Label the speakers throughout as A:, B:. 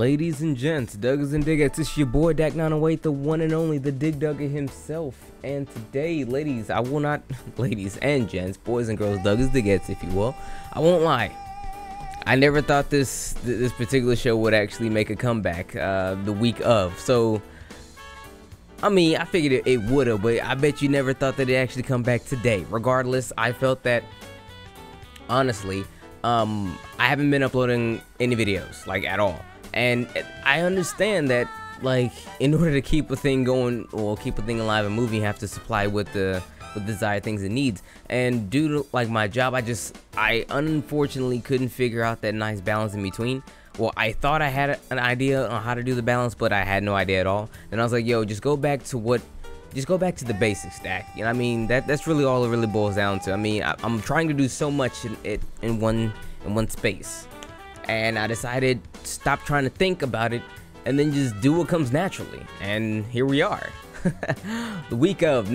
A: Ladies and gents, Duggers and Diggets, it's your boy Dak908, the one and only, the Dig Dugger himself. And today, ladies and gents, boys and girls, Duggers, Diggets, if you will, I won't lie. I never thought this particular show would actually make a comeback the week of. So, I mean, I figured it would have, but I bet you never thought that it'd actually come back today. Regardless, I felt that, honestly, I haven't been uploading any videos, like, at all. And I understand that, like, in order to keep a thing going, or keep a thing alive and moving, you have to supply with the desired things it needs. And due to, like, my job, I unfortunately couldn't figure out that nice balance in between. Well, I thought I had an idea on how to do the balance, but I had no idea at all. And I was like, yo, just go back to the basics, Dak. You know what I mean? That's really all it really boils down to. I mean, I'm trying to do so much in one space. And I decided to stop trying to think about it and then just do what comes naturally. And here we are. The week of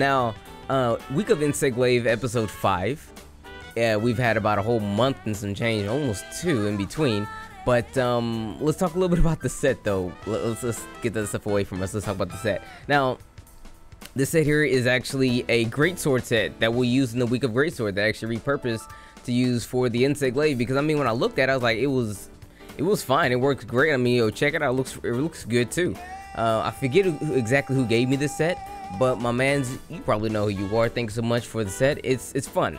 A: Insect Glaive episode 5. Yeah, we've had about a whole month and some change, almost 2 in between. But let's talk a little bit about the set though. Let's get that stuff away from us. Let's talk about the set. Now, this set here is actually a greatsword set that we'll use in the week of greatsword that I actually repurposed to use for the Insect Glaive, because I mean, when I looked at it, I was like, it was fine, it works great. I mean, yo, check it out, it looks good too. I forget exactly who gave me this set, but my man's, you probably know who you are. Thanks so much for the set. It's fun.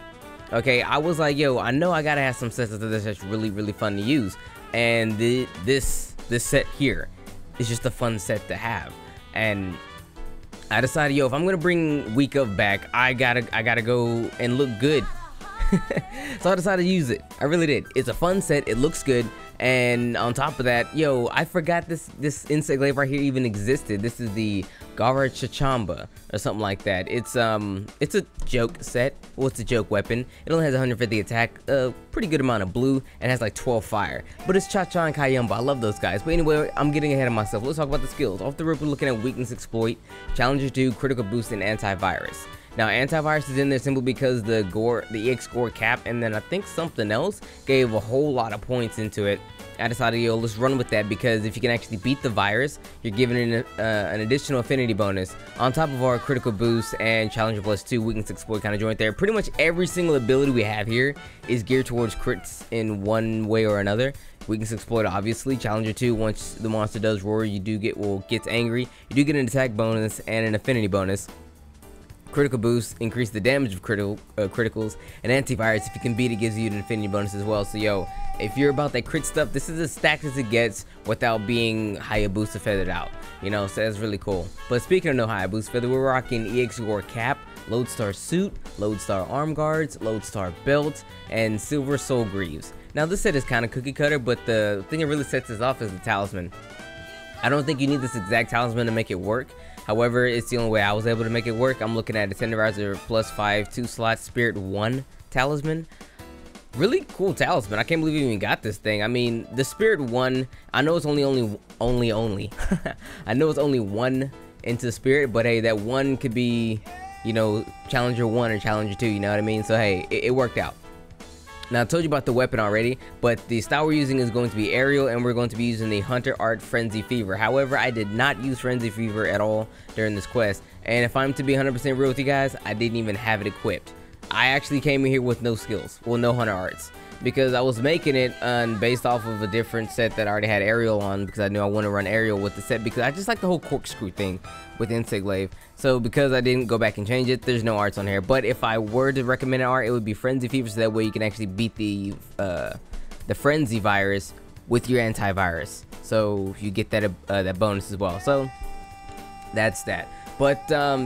A: Okay, I was like, yo, I know I gotta have some sets that's really fun to use, and this set here is just a fun set to have. And I decided, yo, if I'm gonna bring week of back, I gotta go and look good. So I decided to use it. I really did. It's a fun set, it looks good, and on top of that, yo, I forgot this Insect Glaive right here even existed. This is the Gara Chachamba or something like that. It's a joke set. Well, it's a joke weapon. It only has 150 attack, pretty good amount of blue, and has like 12 fire. But it's Cha-Cha and Kayamba. I love those guys. But anyway, I'm getting ahead of myself. Let's talk about the skills. Off the rip, we're looking at weakness exploit, challenger 2, critical boost, and antivirus. Now, antivirus is in there simply because the EX score cap, and then I think something else gave a whole lot of points into it. I decided, yo, let's run with that, because if you can actually beat the virus, you're giving it an additional affinity bonus on top of our critical boost and challenger +2 weakness exploit kind of joint there. Pretty much every single ability we have here is geared towards crits in one way or another. Weakness exploit, obviously. Challenger 2, once the monster does roar, gets angry, you do get an attack bonus and an affinity bonus. Critical boost, increase the damage of criticals, and antivirus, if you can beat it, gives you an infinity bonus as well. So yo, if you're about that crit stuff, this is as stacked as it gets without being Hayabusa feathered out, you know, so that's really cool. But speaking of no Hayabusa feather, we're rocking EX Gore cap, Lodestar suit, Lodestar arm guards, Lodestar belt, and silver soul greaves. Now this set is kind of cookie cutter, but the thing that really sets this off is the talisman. I don't think you need this exact talisman to make it work. However, it's the only way I was able to make it work. I'm looking at a Tenderizer +5 2-slot Spirit 1 talisman. Really cool talisman. I can't believe you even got this thing. I mean, the Spirit 1, I know it's only I know it's only 1 into Spirit, but hey, that 1 could be, you know, Challenger 1 or Challenger 2, you know what I mean? So hey, it worked out. Now, I told you about the weapon already, but the style we're using is going to be aerial, and we're going to be using the Hunter Art Frenzy Fever. However, I did not use Frenzy Fever at all during this quest, and if I'm to be 100% real with you guys, I didn't even have it equipped. I actually came in here with no skills, well, no Hunter Arts, because I was making it based off of a different set that I already had aerial on, because I knew I want to run aerial with the set, because I just like the whole corkscrew thing with Insect Glaive. So because I didn't go back and change it, there's no arts on here. But if I were to recommend an art, it would be Frenzy Fever, so that way you can actually beat the Frenzy virus with your antivirus, so you get that bonus as well. So that's that. But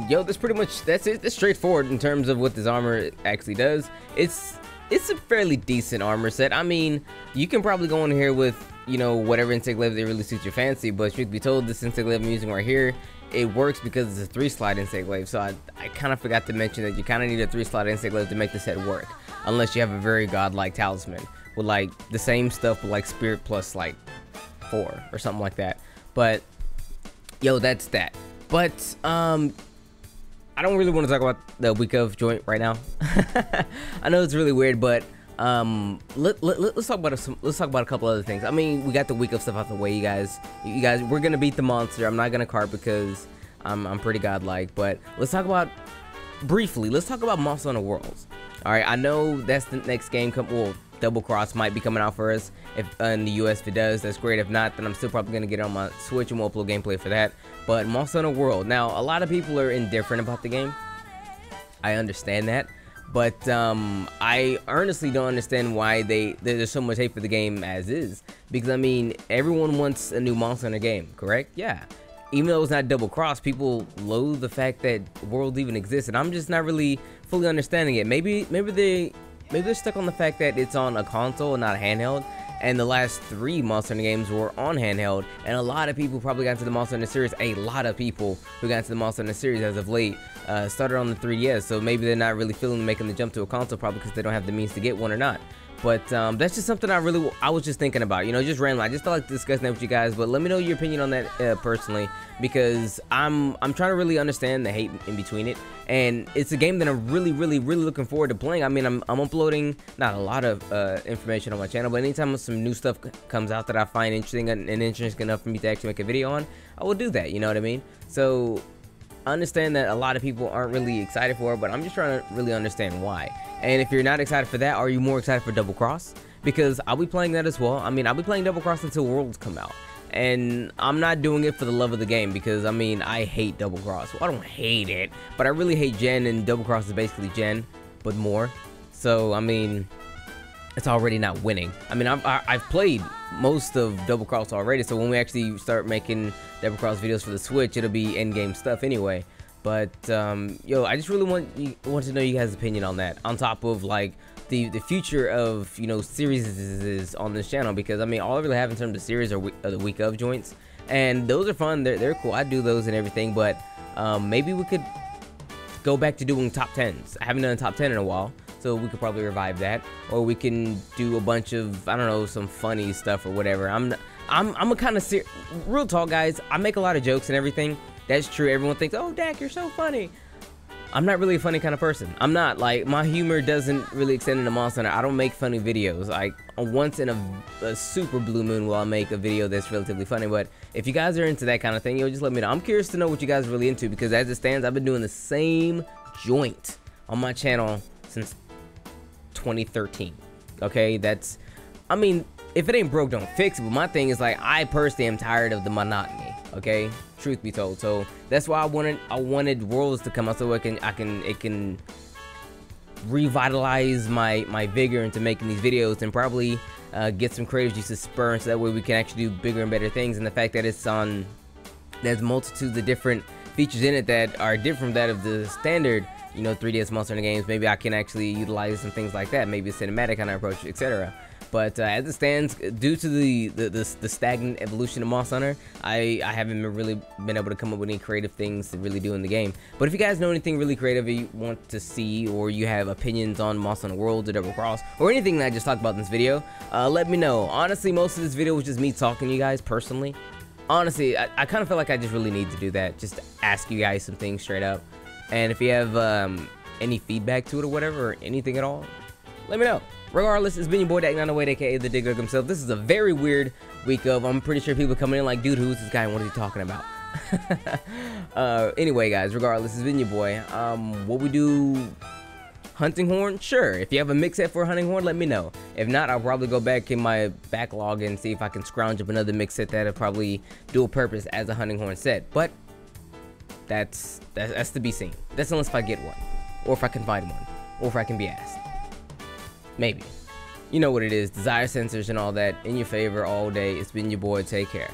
A: yo, that's pretty much, that's it. It's straightforward in terms of what this armor actually does. It's a fairly decent armor set. I mean, you can probably go in here with, you know, whatever Insect Glaive that really suits your fancy, but truth be told, this Insect Glaive I'm using right here, it works because it's a 3-slot Insect Glaive. So I kind of forgot to mention that you kind of need a 3-slot Insect Glaive to make the set work, unless you have a very godlike talisman with like the same stuff but like Spirit plus like 4 or something like that. But yo, that's that. But I don't really want to talk about the week of joint right now. I know it's really weird, but let's talk about let's talk about a couple other things. I mean, we got the week of stuff out the way, you guys. We're gonna beat the monster. I'm not gonna cart because I'm pretty godlike, but let's talk about briefly. Let's talk about Monster Hunter Worlds. All right, I know that's the next game. Well, Double Cross might be coming out for us if in the US. If it does, that's great. If not, then I'm still probably gonna get it on my Switch and we'll upload gameplay for that. But Monster Hunter World. Now, a lot of people are indifferent about the game. I understand that. But I earnestly don't understand why there's so much hate for the game as is. Because, I mean, everyone wants a new Monster Hunter game, correct? Yeah. Even though it's not Double Cross, people loathe the fact that Worlds even exists. And I'm just not really fully understanding it. Maybe they're stuck on the fact that it's on a console and not a handheld. And the last 3 Monster Hunter games were on handheld. And a lot of people probably got into the Monster Hunter series. A lot of people who got into the Monster Hunter series as of late started on the 3DS. So maybe they're not really feeling making the jump to a console, probably because they don't have the means to get one or not. But that's just something I was just thinking about, you know, just randomly. I just felt like discussing that with you guys, but let me know your opinion on that personally, because I'm trying to really understand the hate in between it, and it's a game that I'm really looking forward to playing. I mean, I'm uploading not a lot of information on my channel, but anytime some new stuff comes out that I find interesting and interesting enough for me to actually make a video on, I will do that, you know what I mean? So I understand that a lot of people aren't really excited for it, but I'm just trying to really understand why. And if you're not excited for that, are you more excited for Double Cross? Because I'll be playing that as well. I mean, I'll be playing Double Cross until Worlds come out. And I'm not doing it for the love of the game, because, I mean, I hate Double Cross. Well, I don't hate it, but I really hate Gen, and Double Cross is basically Gen, but more. So, I mean, it's already not winning. I mean, I've played most of Double Cross already, so when we actually start making Double Cross videos for the Switch, it'll be endgame stuff anyway. But yo, I just really want to know you guys' opinion on that, on top of like the future of, you know, series is on this channel, because I mean, all I really have in terms of series are the week of joints, and those are fun. They're cool. I do those and everything, but maybe we could go back to doing top 10s. I haven't done a top 10 in a while, so we could probably revive that, or we can do a bunch of, I don't know, some funny stuff or whatever. I'm a kind of real talk, guys. I make a lot of jokes and everything. That's true. Everyone thinks, oh, Dak, you're so funny. I'm not really a funny kind of person. I'm not. Like, my humor doesn't really extend into Monster Hunter. I don't make funny videos. Like, once in a super blue moon will I make a video that's relatively funny. But if you guys are into that kind of thing, just let me know. I'm curious to know what you guys are really into, because as it stands, I've been doing the same joint on my channel since 2013. Okay, that's, I mean, if it ain't broke, don't fix it. But my thing is, like, I personally am tired of the monotony. Okay, truth be told. So that's why I wanted Worlds to come out, so it can revitalize my vigor into making these videos, and probably get some creators just to spur, so that way we can actually do bigger and better things. And the fact that it's on, there's multitudes of different features in it that are different from that of the standard, you know, 3DS Monster Hunter games. Maybe I can actually utilize some things like that, maybe a cinematic kind of approach, etc. But as it stands, due to the stagnant evolution of Monster Hunter, I haven't really been able to come up with any creative things to really do in the game. But if you guys know anything really creative you want to see, or you have opinions on Monster Hunter World or Double Cross, or anything that I just talked about in this video, let me know. Honestly, most of this video was just me talking to you guys personally. Honestly, I kind of feel like I just really need to do that, just to ask you guys some things straight up. And if you have any feedback to it or whatever, or anything at all, let me know. Regardless, it's been your boy Dak908, aka the Dig Dug himself. This is a very weird week of, I'm pretty sure people coming in like, dude, who's this guy and what is he talking about? Anyway, guys, regardless, it's been your boy. What we do, hunting horn? Sure. If you have a mix set for a hunting horn, let me know. If not, I'll probably go back in my backlog and see if I can scrounge up another mix set that'll probably dual purpose as a hunting horn set. But that's to be seen. That's unless if I get one, or if I can find one, or if I can be asked. Maybe. You know what it is. Desire sensors and all that in your favor all day. It's been your boy. Take care.